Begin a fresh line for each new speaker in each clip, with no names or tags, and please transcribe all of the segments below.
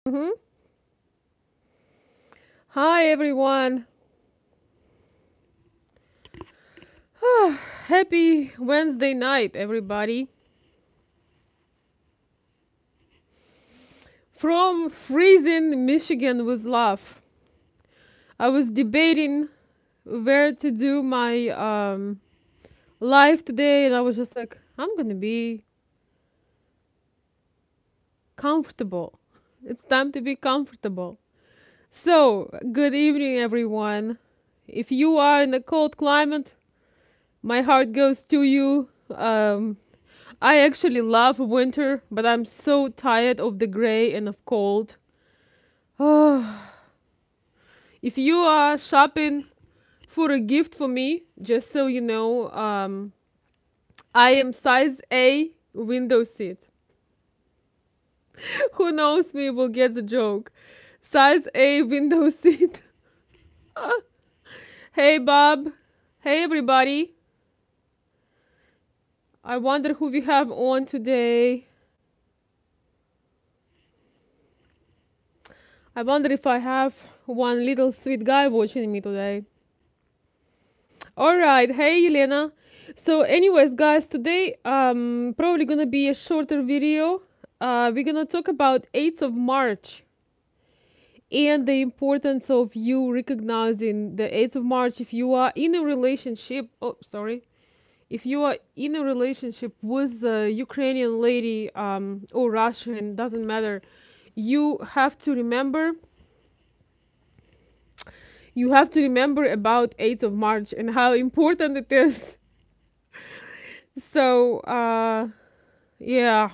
Mhm. Hi, everyone. Happy Wednesday night, everybody. From freezing Michigan with love. I was debating where to do my live today, and I was just like, I'm gonna be comfortable. It's time to be comfortable. So, good evening, everyone. If you are in a cold climate, my heart goes to you. I actually love winter, but I'm so tired of the gray and of cold. If you are shopping for a gift for me, just so you know, I am size A window seat. Who knows me will get the joke. Size A window seat. Hey, Bob. Hey, everybody. I wonder who we have on today. I wonder if I have one little sweet guy watching me today. All right. Hey, Elena. So, anyways, guys, today probably gonna be a shorter video. We're gonna talk about 8th of March and the importance of you recognizing the 8th of March if you are in a relationship. Oh, sorry. If you are in a relationship with a Ukrainian lady or Russian, doesn't matter. You have to remember. You have to remember about 8th of March and how important it is. So, yeah.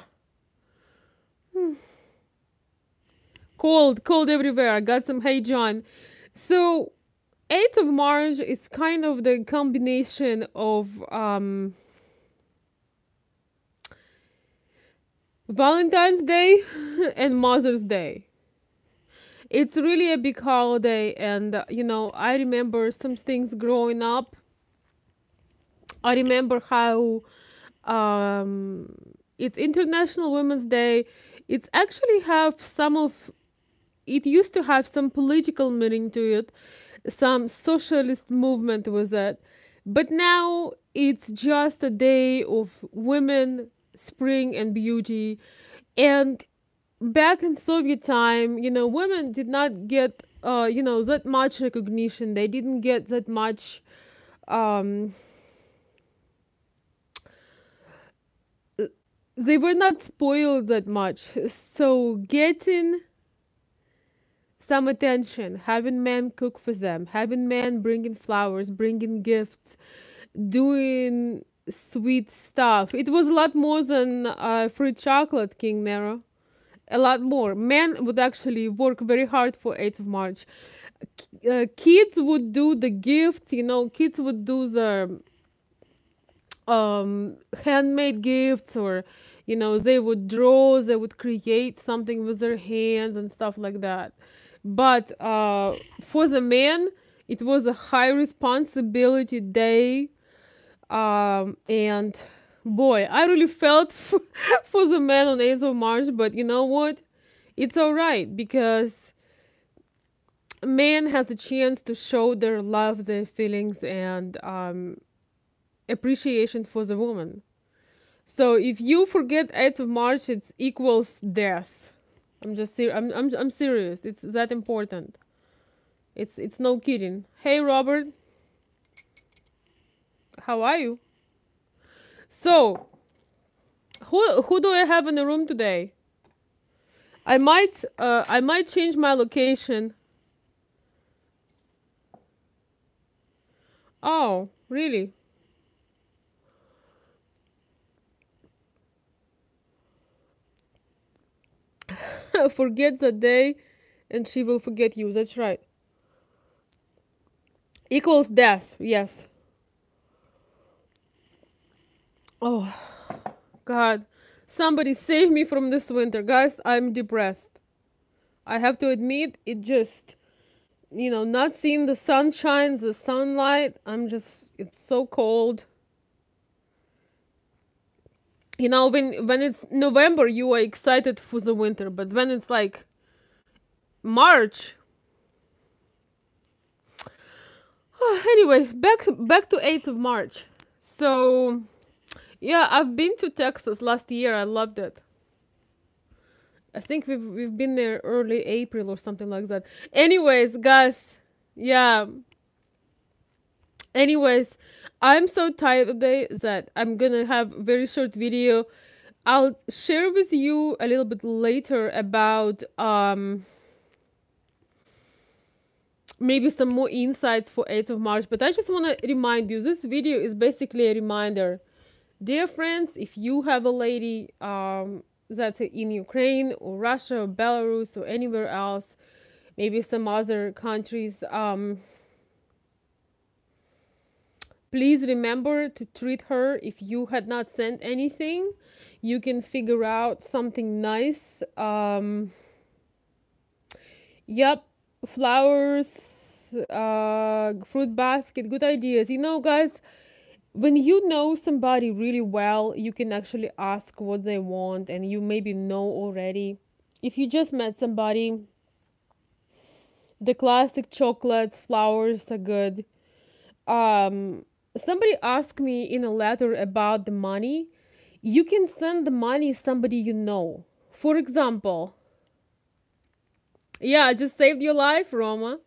Cold everywhere. I got some Hey John. So, 8th of March is kind of the combination of Valentine's Day and Mother's Day. It's really a big holiday, and I remember some things growing up. I remember how it's International Women's Day. It's actually have some of it used to have some political meaning to it, some socialist movement with it, but now it's just a day of women, spring, and beauty. And back in Soviet time, women did not get that much recognition. They didn't get that much um they were not spoiled that much. So getting some attention, having men cook for them, having men bringing flowers, bringing gifts, doing sweet stuff. It was a lot more than free chocolate, King Nero. A lot more. Men would actually work very hard for 8th of March. Kids would do the gifts, kids would do the handmade gifts, or they would draw, they would create something with their hands and stuff like that. But for the men, it was a high responsibility day. And boy, I really felt for the men on 8th of March, but you know what, it's all right, because man has a chance to show their love, their feelings, and appreciation for the woman. So if you forget 8th of March, it's equals death. I'm serious. It's that important. It's no kidding. Hey, Robert, how are you? So, who do I have in the room today? I might change my location. Oh, really? Forget the day and she will forget you. That's right. Equals death. Yes. Oh, God. Somebody save me from this winter. Guys, I'm depressed. I have to admit, it just, not seeing the sunshine, the sunlight, it's so cold. When it's November, you are excited for the winter, but when it's like March. Anyway, back to 8th of March. So yeah, I've been to Texas last year. I loved it. I think we've been there early April or something like that. Anyways, guys, yeah. Anyways, I'm so tired today that I'm gonna have very short video. I'll share with you a little bit later about maybe some more insights for 8th of March, but I just want to remind you, this video is basically a reminder. Dear friends, if you have a lady that's in Ukraine or Russia or Belarus or anywhere else, maybe some other countries, please remember to treat her. If you had not sent anything, you can figure out something nice. Yep, flowers, fruit basket, good ideas. You know, guys, when you know somebody really well, you can actually ask what they want, and you maybe know already. If you just met somebody, the classic chocolates, flowers are good. Somebody asked me in a letter about the money. You can send the money somebody you know. For example, yeah, I just saved your life, Roma.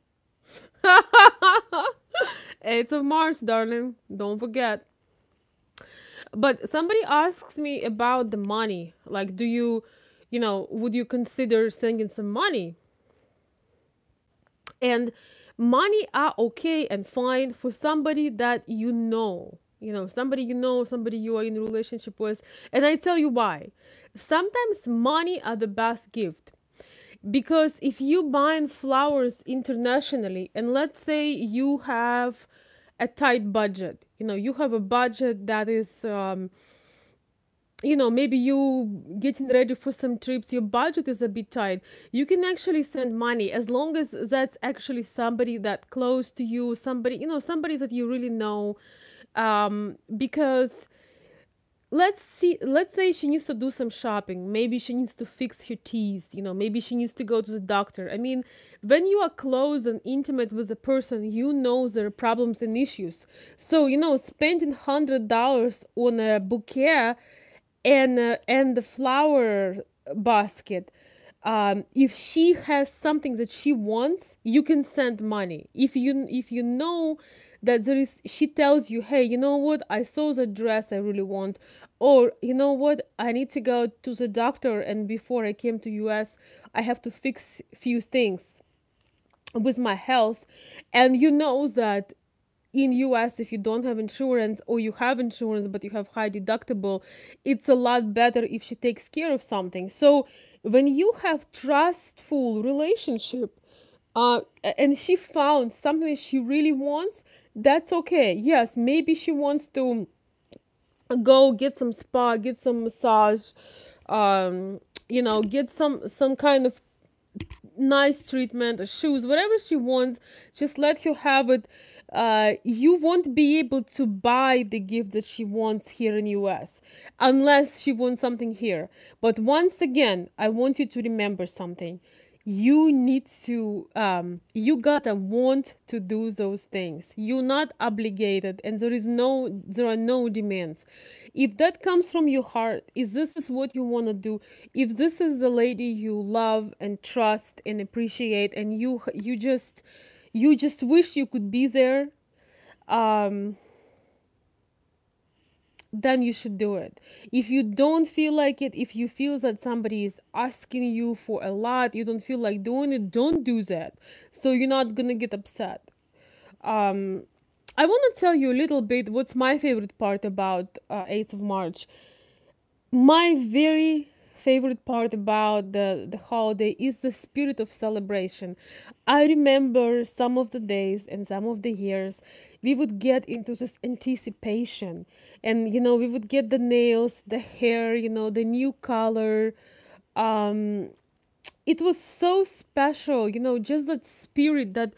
8th of March, darling. Don't forget. But somebody asks me about the money. Like, would you consider sending some money? And money are okay and fine for somebody that you know. Somebody somebody you are in a relationship with. And I tell you why. Sometimes money are the best gift. Because if you buy flowers internationally, and let's say you have a tight budget, you have a budget that is, maybe you getting ready for some trips, your budget is a bit tight, you can actually send money as long as that's actually somebody that close to you, somebody that you really know, because let's say she needs to do some shopping, maybe she needs to fix her teeth, maybe she needs to go to the doctor. I mean, when you are close and intimate with a person, you know their problems and issues. So spending $100 on a bouquet and the flower basket, if she has something that she wants, you can send money. If you know that she tells you, hey, you know what, I saw the dress I really want, or you know what, I need to go to the doctor, and before I came to US I have to fix few things with my health. And you know that in US, if you don't have insurance, or you have insurance but you have high deductible, it's a lot better if she takes care of something. So when you have trustful relationship, and she found something she really wants, that's okay. Yes, maybe she wants to go get some spa, get some massage, get some kind of nice treatment or shoes, whatever she wants, just let her have it. You won't be able to buy the gift that she wants here in US unless she wants something here. But once again, I want you to remember something. You need to you gotta want to do those things. You're not obligated, and there are no demands. If that comes from your heart, if this is what you want to do, if this is the lady you love and trust and appreciate, and you just wish you could be there, then you should do it. If you don't feel like it, if you feel that somebody is asking you for a lot, you don't feel like doing it, don't do that. So you're not gonna get upset. I want to tell you a little bit what's my favorite part about 8th of March. My very favorite part about the holiday is the spirit of celebration. I remember some of the days and some of the years we would get into this anticipation, and we would get the nails, the hair, the new color. It was so special, just that spirit, that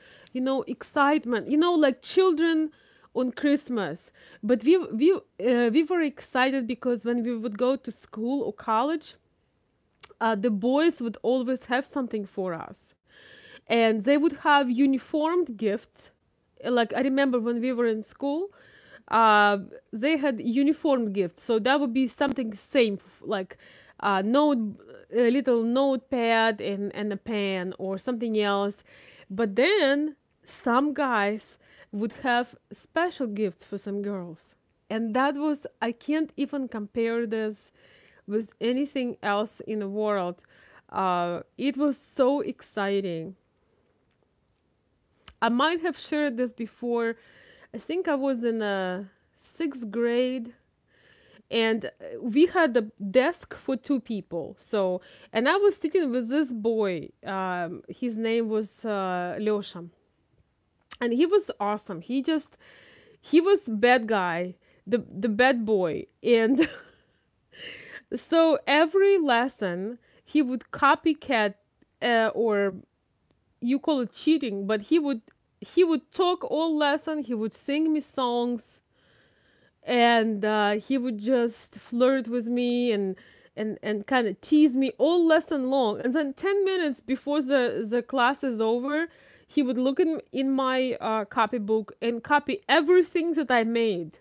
excitement, like children on Christmas. But we were excited because when we would go to school or college, the boys would always have something for us, and they would have uniformed gifts. Like I remember when we were in school, uh, they had uniform gifts, so that would be something same, like a little notepad and a pen or something else. But then some guys would have special gifts for some girls, and that was, I can't even compare this with anything else in the world. It was so exciting. I might have shared this before. I think I was in sixth grade, and we had a desk for two people. So, and I was sitting with this boy. His name was Lyosha, and he was awesome. He was bad guy, the bad boy, and so every lesson he would copycat, or you call it cheating, but he would talk all lesson. He would sing me songs, and he would just flirt with me and kind of tease me all lesson long. And then 10 minutes before the class is over, he would look in my copybook and copy everything that I made.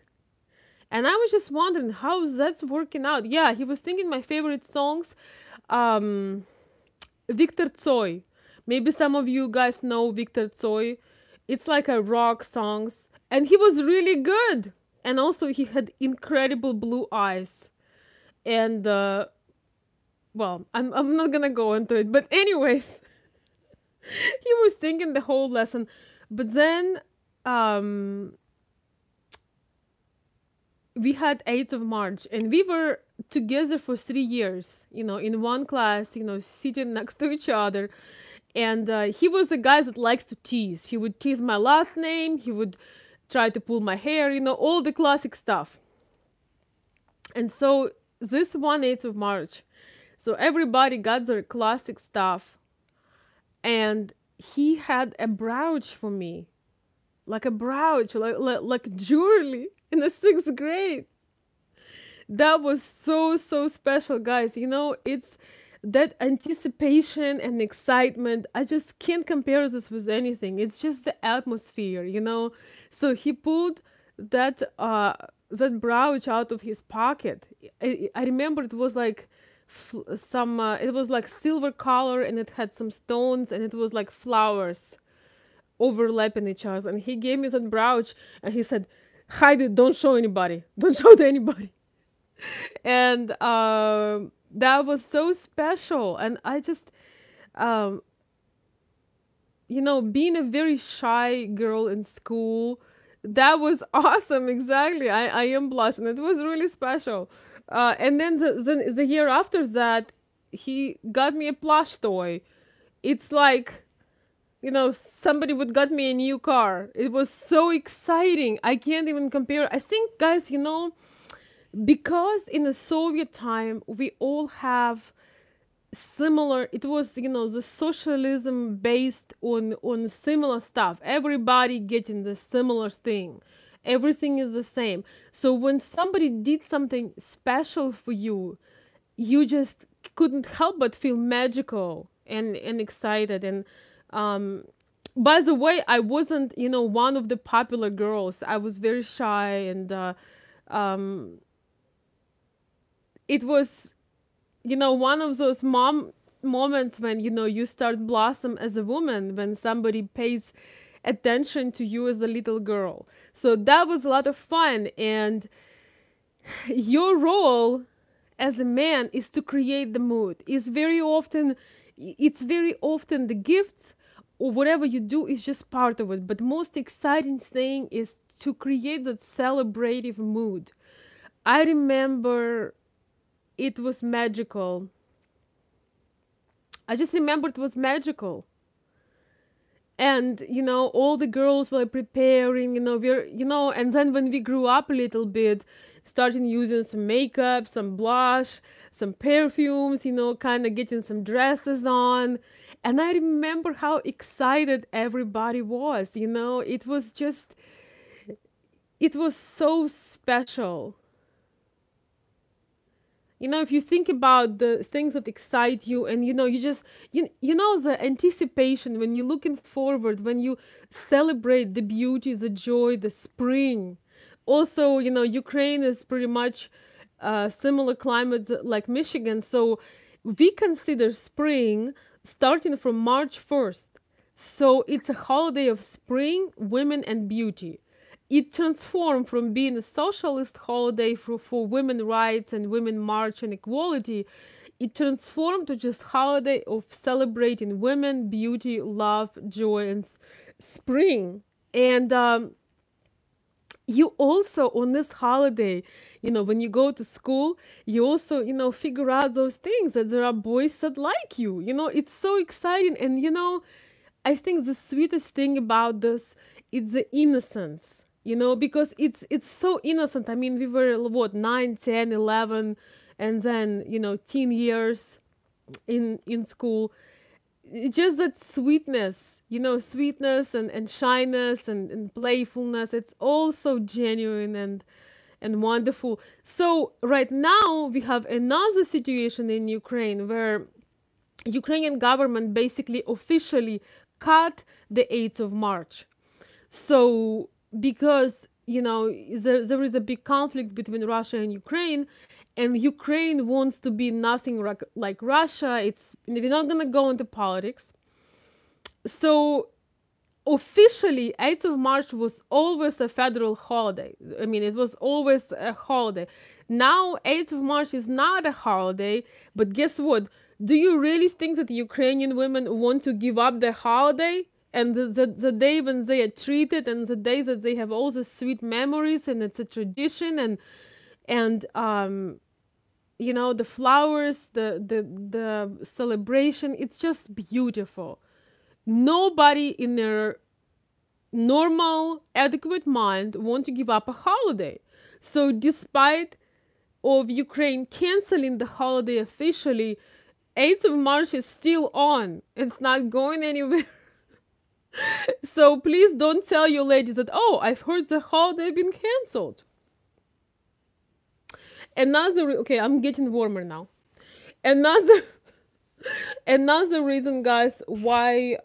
And I was just wondering how that's working out. Yeah, he was singing my favorite songs. Um, Victor Tsoi. Maybe some of you guys know Victor Tsoi. It's like a rock songs. And he was really good. And also he had incredible blue eyes. And well, I'm not gonna go into it. But anyways, he was singing the whole lesson. But then we had 8th of March, and we were together for 3 years, in one class, sitting next to each other. And he was the guy that likes to tease. He would tease my last name. He would try to pull my hair, all the classic stuff. And so this one 8th of March, so everybody got their classic stuff. And he had a brooch for me, like a brooch, like jewelry in the 6th grade. That was so, so special, guys. It's that anticipation and excitement. I just can't compare this with anything. It's just the atmosphere. So he pulled that brooch out of his pocket. I remember it was like it was like silver color, and it had some stones, and it was like flowers overlapping each other. And he gave me that brooch, and he said, "Hide it, don't show anybody, don't show it to anybody." And that was so special. And I just being a very shy girl in school, that was awesome. Exactly, I am blushing. It was really special. And then the year after that, he got me a plush toy. It's like, somebody would got me a new car. It was so exciting. I can't even compare. I think, guys, because in the Soviet time, we all have similar, it was, the socialism based on similar stuff. Everybody getting the similar thing. Everything is the same. So when somebody did something special for you, you just couldn't help but feel magical and excited. And by the way, I wasn't, one of the popular girls. I was very shy, and it was, one of those moments when, you start blossom as a woman, when somebody pays attention to you as a little girl. So that was a lot of fun. And your role as a man is to create the mood. It's very often the gifts or whatever you do is just part of it. But most exciting thing is to create that celebrative mood. I remember it was magical. I just remember it was magical. And, all the girls were preparing, and then when we grew up a little bit, starting using some makeup, some blush, some perfumes, kind of getting some dresses on. And I remember how excited everybody was, it was so special. You know, if you think about the things that excite you, and you know, you just, you know, the anticipation when you're looking forward, when you celebrate the beauty, the joy, the spring. Also, you know, Ukraine is pretty much similar climates like Michigan, so we consider spring starting from March 1st. So it's a holiday of spring, women, and beauty. It transformed from being a socialist holiday for women rights and women march and equality. It transformed to just holiday of celebrating women, beauty, love, joy, and spring. And you also on this holiday, you know, when you go to school, you also, you know, figure out those things that there are boys that like you know, it's so exciting. And you know, I think the sweetest thing about this is the innocence, you know, because it's so innocent. I mean, we were what, 9, 10, 11, and then, you know, teen years in school. Just that sweetness, you know, sweetness and shyness and playfulness. It's all so genuine and wonderful. So right now we have another situation in Ukraine where Ukrainian government basically officially cut the 8th of March. So because, you know, there is a big conflict between Russia and Ukraine, and Ukraine wants to be nothing like Russia. It's, we're not gonna go into politics. So officially 8th of March was always a federal holiday. I mean, it was always a holiday. Now 8th of March is not a holiday, but guess what? Do you really think that Ukrainian women want to give up their holiday? And the day when they are treated, and the day that they have all the sweet memories, and it's a tradition, and you know, the flowers, the celebration, it's just beautiful. Nobody in their normal, adequate mind want to give up a holiday. So despite of Ukraine canceling the holiday officially, 8th of March is still on. It's not going anywhere. So please don't tell your ladies that, oh, I've heard the holiday been cancelled. Okay, I'm getting warmer now. Another another reason, guys, why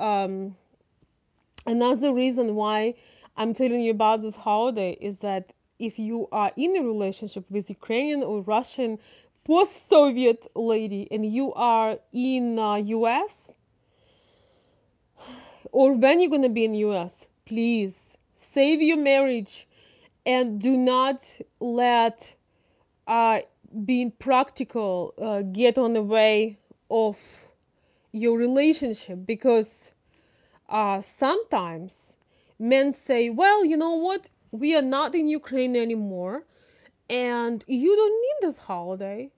another reason why I'm telling you about this holiday is that if you are in a relationship with Ukrainian or Russian post-Soviet lady, and you are in US, or when you're gonna be in US, please save your marriage and do not let being practical get on the way of your relationship, because sometimes men say, well, you know what, we are not in Ukraine anymore and you don't need this holiday.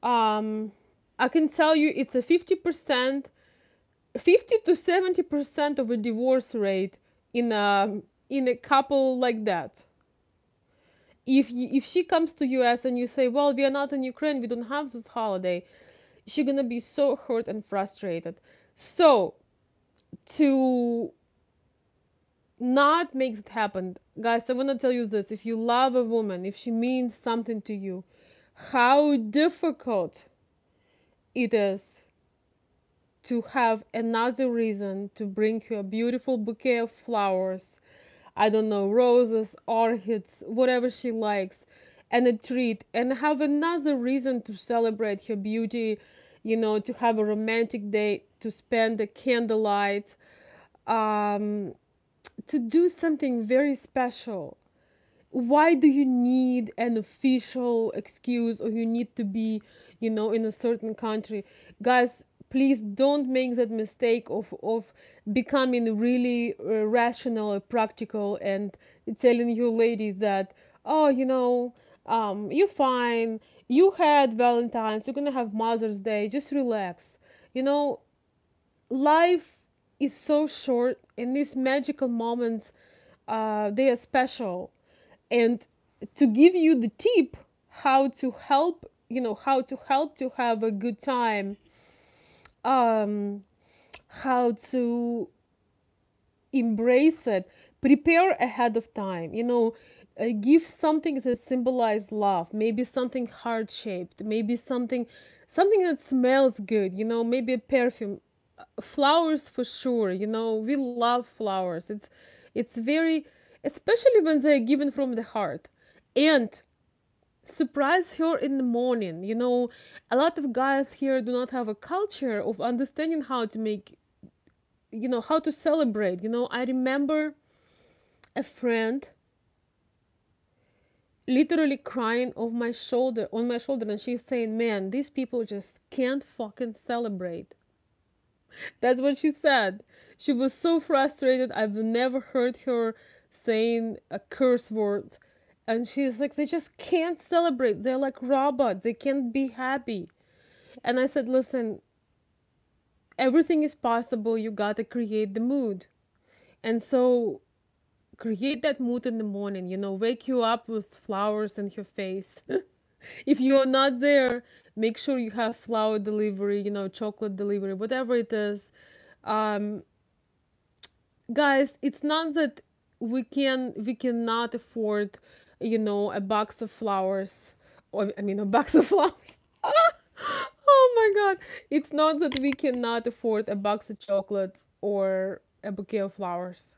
I can tell you it's a 50%, 50 to 70% of a divorce rate in a couple like that. If she comes to US and you say, well, we are not in Ukraine, we don't have this holiday, she's gonna be so hurt and frustrated. So to not make it happen, guys, I want to tell you this: if you love a woman, if she means something to you, how difficult it is to have another reason to bring her a beautiful bouquet of flowers, I don't know, roses, orchids, whatever she likes, and a treat, and have another reason to celebrate her beauty, you know, to have a romantic day, to spend a candlelight, to do something very special. Why do you need an official excuse, or you need to be, you know, in a certain country? Guys, please don't make that mistake of becoming really rational or practical and telling you ladies that, oh, you know, you're fine, you had Valentine's, you're gonna have Mother's Day, just relax. You know, life is so short, and these magical moments, they are special. And to give you the tip how to help, you know, how to help to have a good time, how to embrace it, prepare ahead of time, you know, give something that symbolize love, maybe something heart shaped, maybe something that smells good, maybe a perfume. Flowers for sure, we love flowers. It's very, especially when they're given from the heart. And surprise her in the morning. A lot of guys here do not have a culture of understanding how to make, how to celebrate. I remember a friend literally crying on my shoulder, and she's saying, man, these people just can't fucking celebrate. That's what she said. She was so frustrated. I've never heard her saying a curse word. And she's like, they just can't celebrate. They're like robots. They can't be happy. And I said, listen, everything is possible. You gotta create the mood. And so create that mood in the morning, wake you up with flowers in your face. If you're not there, make sure you have flower delivery, chocolate delivery, whatever it is. Um, Guys, it's not that we cannot afford, a box of flowers, or I mean a box of flowers. Oh my god. It's not that we cannot afford a box of chocolates or a bouquet of flowers.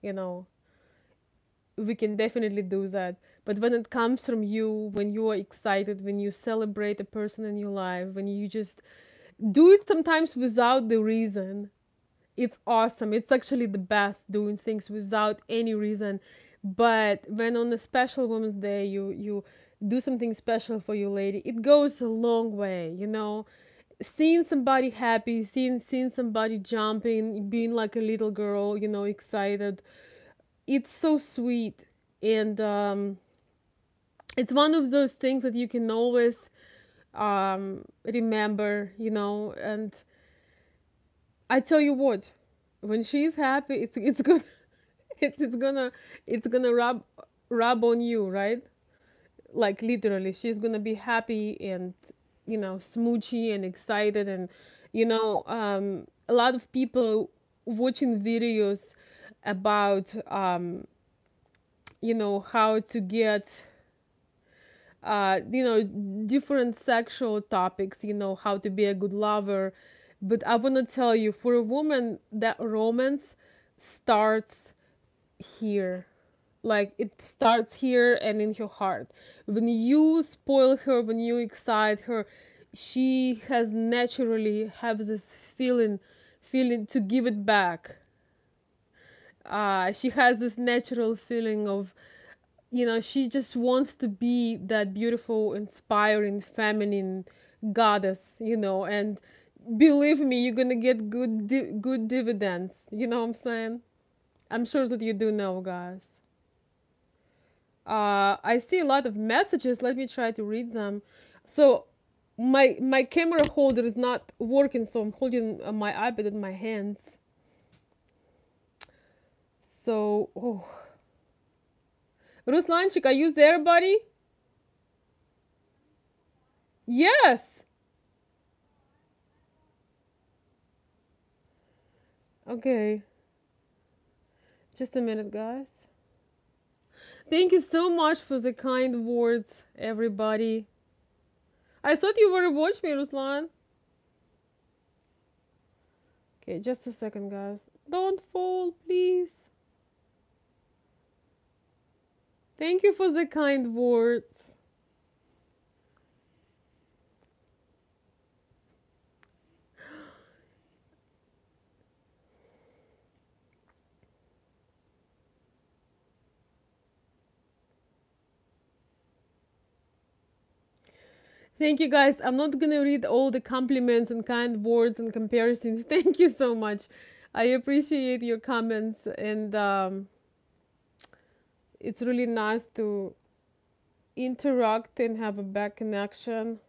You know, we can definitely do that. But when it comes from you, when you are excited, when you celebrate a person in your life, when you just do it sometimes without the reason, it's awesome. It's actually the best doing things without any reason. But when on a special Women's Day, you do something special for your lady, it goes a long way. Seeing somebody happy, seeing somebody jumping, being like a little girl, excited. It's so sweet, and it's one of those things that you can always remember. And I tell you what, when she's happy, it's gonna it's gonna rub on you, right? Like literally, she's gonna be happy and smoochy and excited, and a lot of people watching videos about how to get different sexual topics, how to be a good lover. But I want to tell you, for a woman, that romance starts here. Like, it starts here and in her heart. When you spoil her, when you excite her, she has naturally have this feeling to give it back. She has this natural feeling of, she just wants to be that beautiful, inspiring, feminine goddess, and believe me, you're gonna get good dividends. You know what I'm saying? I'm sure that you do know, guys. I see a lot of messages. Let me try to read them. So, my camera holder is not working, so I'm holding my iPad in my hands. So, oh, Ruslanchik, are you there, buddy? Yes. Okay. Just a minute, guys. Thank you so much for the kind words, everybody. I thought you were watching me, Ruslan. Okay, just a second, guys. Don't fall, please. Thank you for the kind words. Thank you, guys. I'm not gonna read all the compliments and kind words and comparisons. Thank you so much. I appreciate your comments, and it's really nice to interact and have a back connection.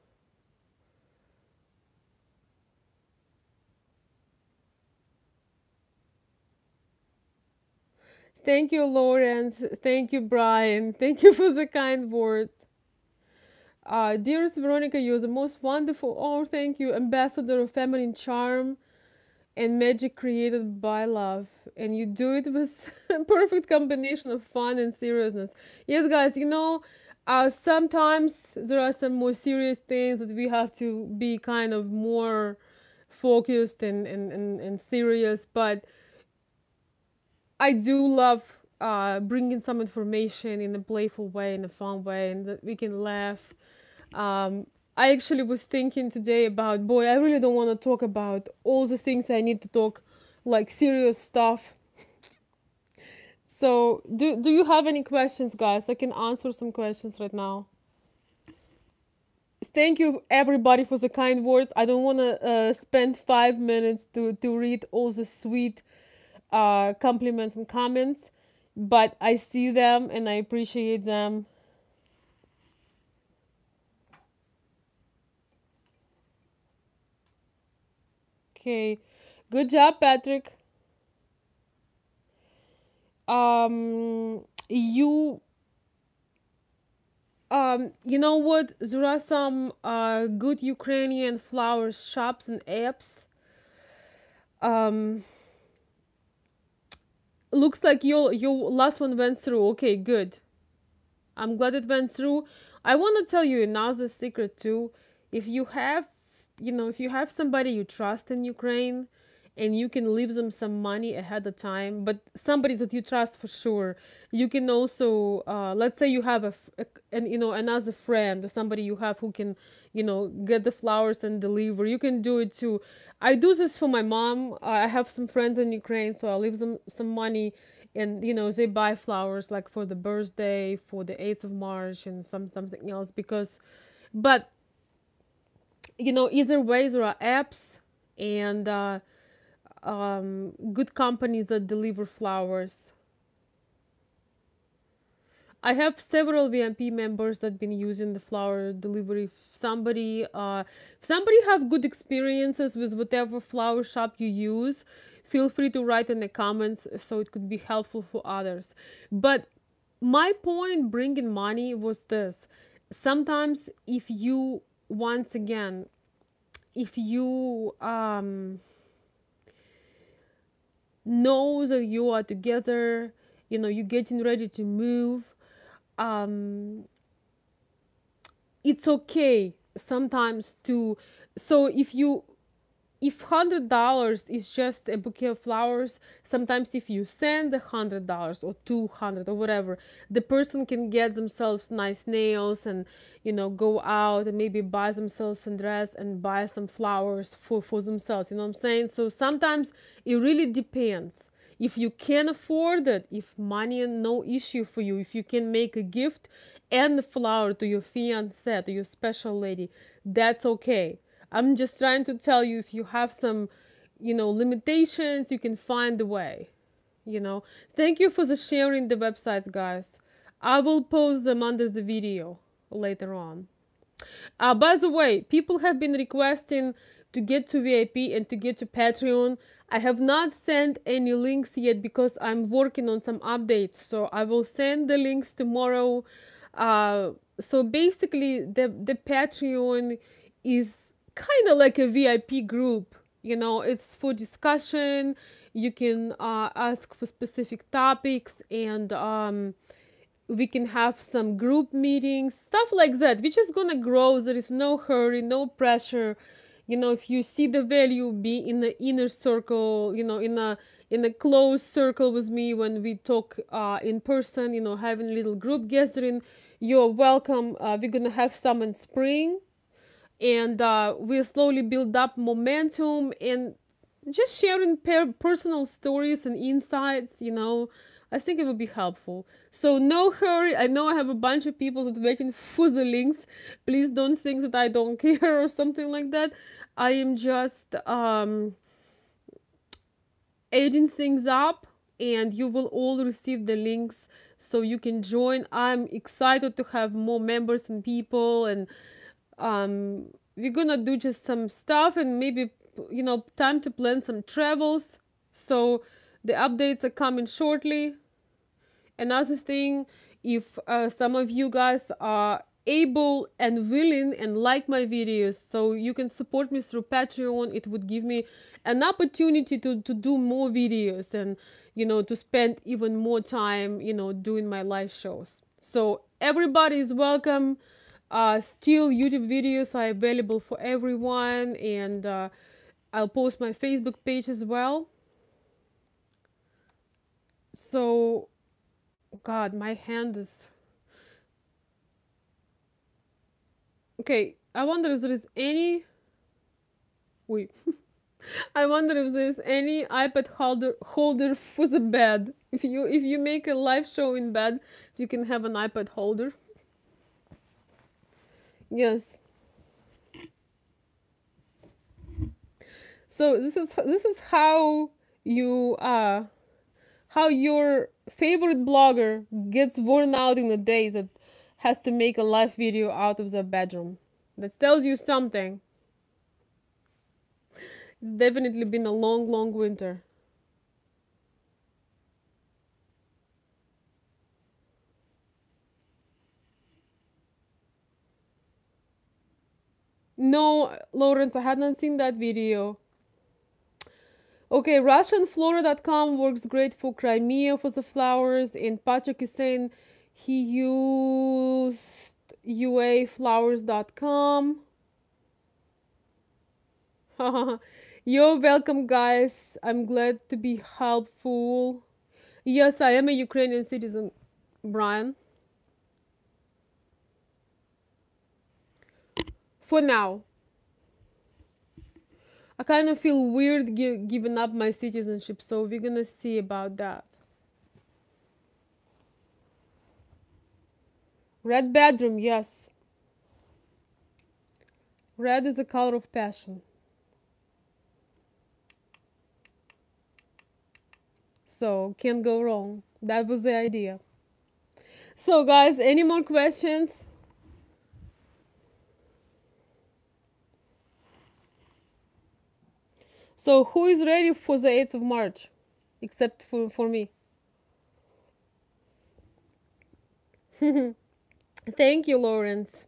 Thank you, Lawrence. Thank you, Brian. Thank you for the kind words. Dearest Veronica, you're the most wonderful, oh, thank you, ambassador of feminine charm and magic created by love. and you do it with a perfect combination of fun and seriousness. Yes, guys, sometimes there are some more serious things that we have to be kind of more focused and serious, but I do love bringing some information in a playful way, in a fun way, and that we can laugh. I actually was thinking today about, boy, I really don't want to talk about all the things I need to talk, like serious stuff. So, do you have any questions, guys? I can answer some questions right now. Thank you, everybody, for the kind words. I don't want to spend 5 minutes to read all the sweet compliments and comments, but I see them and I appreciate them. Okay, good job, Patrick. You you know what? There are some good Ukrainian flower shops and apps. Um, looks like your last one went through. Okay, good. I'm glad it went through. I want to tell you another secret too. If you have, if you have somebody you trust in Ukraine, and you can leave them some money ahead of time, but somebody that you trust for sure, you can also, let's say you have another friend or somebody you have who can, get the flowers and deliver. You can do it too. I do this for my mom. I have some friends in Ukraine, so I leave them some money, and they buy flowers like for the birthday, for the 8th of March, and something else. But either way, there are apps and good companies that deliver flowers. I have several VIP members that been using the flower delivery. If somebody have good experiences with whatever flower shop you use, feel free to write in the comments so it could be helpful for others. But my point bringing money was this: sometimes if you, once again, if you know that you are together, you're getting ready to move, it's okay sometimes to, so if $100 is just a bouquet of flowers, sometimes if you send $100 or 200 or whatever, the person can get themselves nice nails and go out and maybe buy themselves a dress and buy some flowers for themselves. You know what I'm saying? So sometimes it really depends. If you can afford it, if money is no issue for you, if you can make a gift and a flower to your fiancé, to your special lady, that's okay. I'm just trying to tell you, if you have some, limitations, you can find a way, Thank you for the sharing the websites, guys. I will post them under the video later on. By the way, people have been requesting to get to VIP and to get to Patreon. I have not sent any links yet because I'm working on some updates. So I will send the links tomorrow. So basically, the Patreon is kind of like a VIP group. It's for discussion. You can ask for specific topics, and we can have some group meetings, stuff like that. We're just gonna grow. There is no hurry, no pressure. If you see the value, be in the inner circle, in a close circle with me when we talk in person, having a little group gathering. You're welcome. We're gonna have some in spring, and we'll slowly build up momentum and just sharing personal stories and insights. I think it would be helpful. So no hurry. I know I have a bunch of people that are waiting for the links. Please don't think that I don't care or something like that. I am just adding things up, and you will all receive the links so you can join. I'm excited to have more members and people, and we're gonna do just some stuff, and maybe time to plan some travels. So the updates are coming shortly. Another thing, if some of you guys are able and willing and like my videos, so you can support me through Patreon, it would give me an opportunity to do more videos, and to spend even more time, doing my live shows. So everybody is welcome. Still, YouTube videos are available for everyone, and I'll post my Facebook page as well. So, God, my hand is... Okay, I wonder if there is any... Wait. I wonder if there's any iPad holder for the bed. If you make a live show in bed, you can have an iPad holder. Yes. So this is how you how your favorite blogger gets worn out in a day that has to make a live video out of the bedroom. That tells you something. It's definitely been a long, long winter. No, Lawrence, I had not seen that video. Okay, RussianFlora.com works great for Crimea for the flowers, and Patrick is saying he used UAFlowers.com. You're welcome, guys. I'm glad to be helpful. Yes, I am a Ukrainian citizen, Brian. For now. I kind of feel weird giving up my citizenship, so we're gonna see about that. Red bedroom, yes. Red is the color of passion. So, can't go wrong. That was the idea. So, guys, any more questions? So, who is ready for the 8th of March? Except for me. Thank you, Lawrence.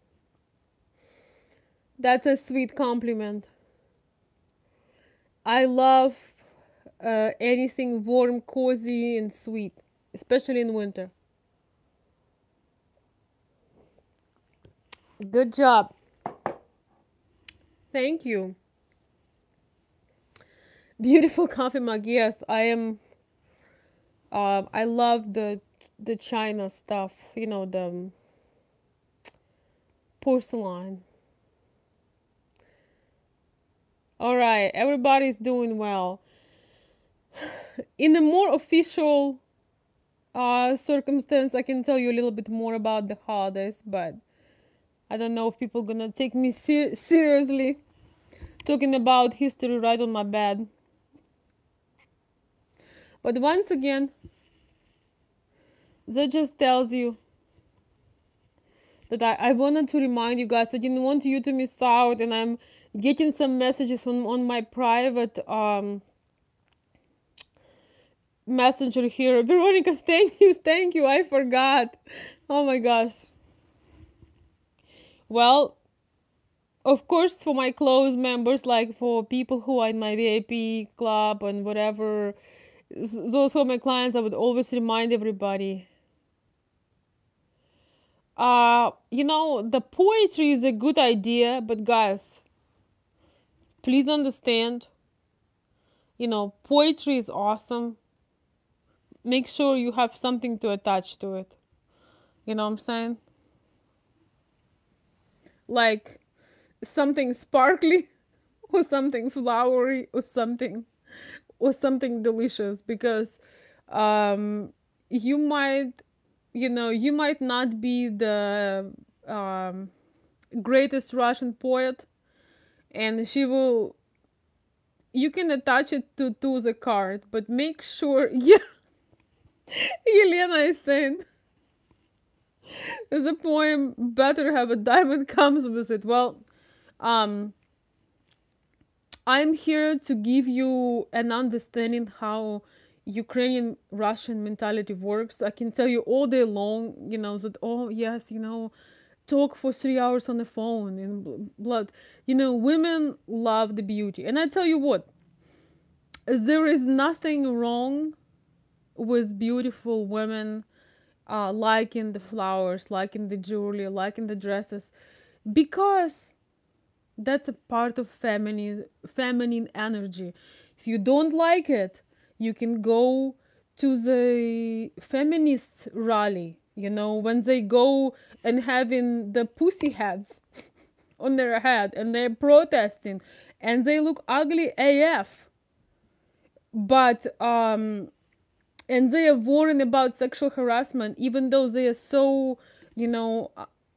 That's a sweet compliment. I love anything warm, cozy, and sweet, especially in winter. Good job. Thank you. Beautiful coffee mug. Yes, I am. I love the China stuff. The porcelain. All right, everybody's doing well. In a more official circumstance, I can tell you a little bit more about the holidays, but I don't know if people are gonna take me seriously talking about history right on my bed. But once again, that just tells you that I wanted to remind you guys. I didn't want you to miss out, and I'm getting some messages on my private messenger here. Veronica, thank you, I forgot. Oh my gosh. Well, of course, for my close members, like for people who are in my VIP club and whatever, those who are my clients, I would always remind everybody. The poetry is a good idea, but guys, please understand, poetry is awesome. Make sure you have something to attach to it. You know what I'm saying? Like something sparkly or something flowery or something delicious, because you might not be the greatest Russian poet, and you can attach it to the card, but make sure. Yeah, Elena is saying the poem better have a diamond comes with it. Well, I'm here to give you an understanding how Ukrainian Russian mentality works. I can tell you all day long, that, oh yes, talk for 3 hours on the phone and blood. Women love the beauty. And I tell you what, there is nothing wrong with beautiful women, liking the flowers, liking the jewelry, liking the dresses, because that's a part of feminine energy. If you don't like it, you can go to the feminist rally, when they go and having the pussy hats on their head and they're protesting and they look ugly AF. But and they are warning about sexual harassment, even though they are so,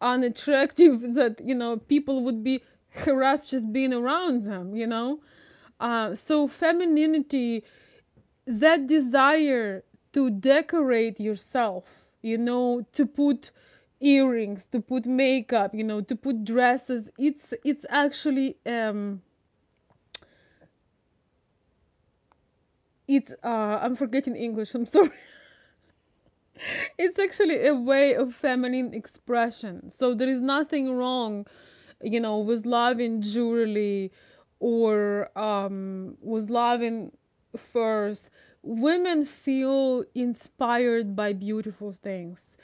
unattractive that, people would be harassed just being around them. So femininity, that desire to decorate yourself, to put earrings, to put makeup, to put dresses, it's actually it's I'm forgetting English, I'm sorry. It's actually a way of feminine expression. So there is nothing wrong, with loving jewelry or with loving furs. Women feel inspired by beautiful things.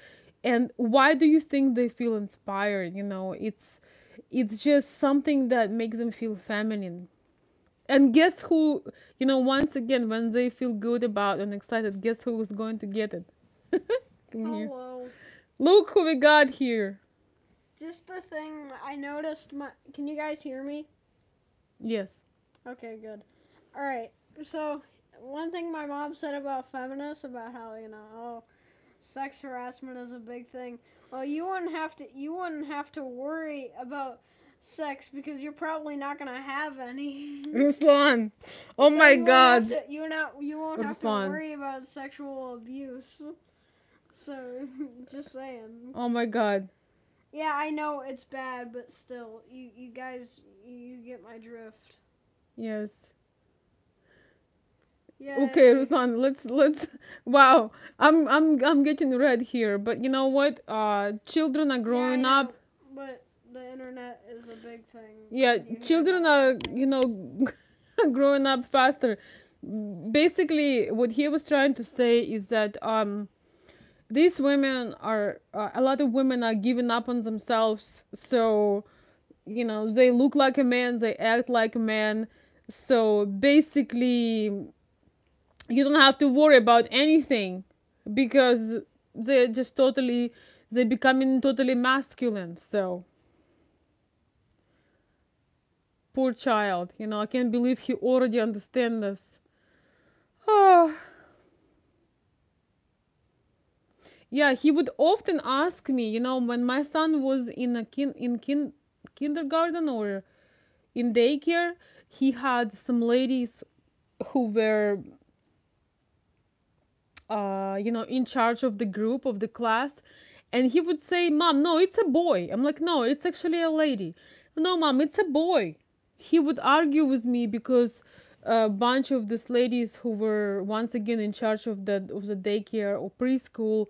And why do you think they feel inspired? It's just something that makes them feel feminine. And guess who, once again, when they feel good about and excited, guess who is going to get it? Come here.
Hello.
Look who we got here.
Just the thing I noticed. Can you guys hear me?
Yes.
Okay, good. All right. So one thing my mom said about feminists, about how sex harassment is a big thing. Well, you wouldn't have to worry about sex because you're probably not gonna have any.
Ruslan. Oh
So
my
you
God.
you won't have to
Ruslan.
worry about sexual abuse. So just saying.
Oh my God.
Yeah, I know it's bad, but still, you guys, you get my drift.
Yes.
Yeah.
Okay, Ruslan. Let's. Wow. I'm getting red here, but you know what? Children are growing
yeah, I know,
up.
but the internet is a big thing.
Yeah, children are growing up faster. Basically, what he was trying to say is that these women are a lot of women are giving up on themselves, so they look like a man, they act like a man, so basically you don't have to worry about anything because they're becoming totally masculine. So poor child, I can't believe he already understands this. Oh. Yeah, he would often ask me, when my son was in a kindergarten or in daycare, he had some ladies who were, in charge of the group, of the class. And he would say, Mom, no, it's a boy. I'm like, no, it's actually a lady. No, Mom, it's a boy. He would argue with me because a bunch of these ladies who were once again in charge of the daycare or preschool,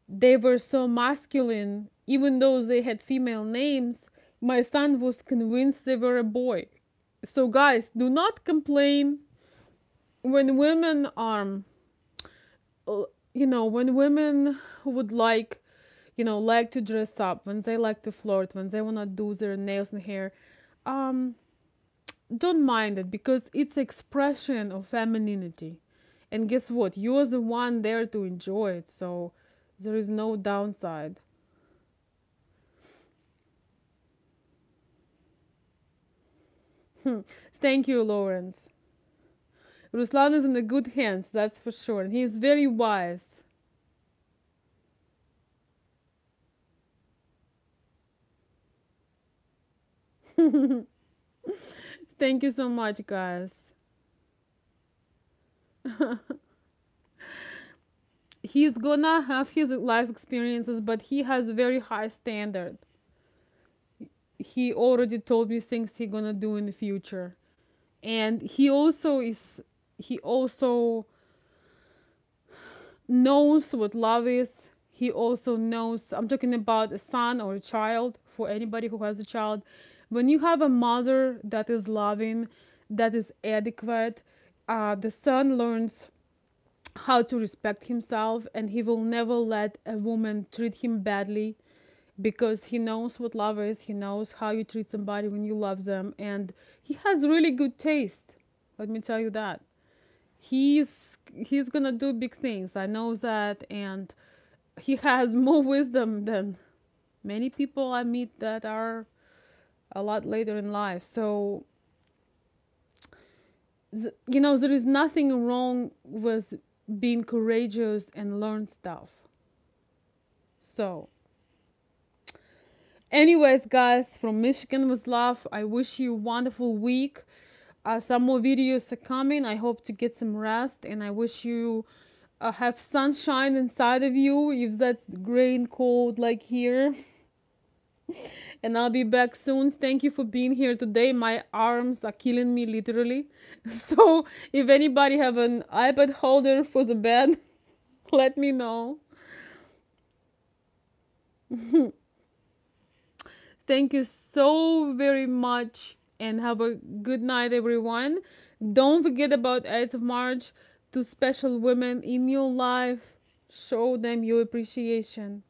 they were so masculine, even though they had female names. My son was convinced they were a boy. So guys, do not complain when women are, when women would like to dress up, when they like to flirt, when they want to do their nails and hair. Don't mind it because it's expression of femininity. And guess what? You're the one there to enjoy it. So there is no downside. Thank you, Lawrence. Ruslan is in the good hands, that's for sure. And he is very wise. Thank you so much, guys. He's gonna have his life experiences, but he has very high standard. He already told me things he gonna do in the future. And he also knows what love is. He also knows, I'm talking about a son or a child, for anybody who has a child. When you have a mother that is loving, that is adequate, the son learns how to respect himself, and he will never let a woman treat him badly, because he knows what love is. He knows how you treat somebody when you love them, and he has really good taste. Let me tell you that. He's gonna do big things. I know that, and he has more wisdom than many people I meet that are a lot later in life. So, there is nothing wrong with being courageous and learn stuff. So, anyways, guys, from Michigan with love, I wish you a wonderful week. Some more videos are coming. I hope to get some rest, and I wish you have sunshine inside of you if that's gray and cold like here. And I'll be back soon. Thank you for being here today. My arms are killing me literally. So if anybody have an iPad holder for the bed, let me know. Thank you so very much, and have a good night, everyone. Don't forget about 8th of March. To special women in your life, show them your appreciation.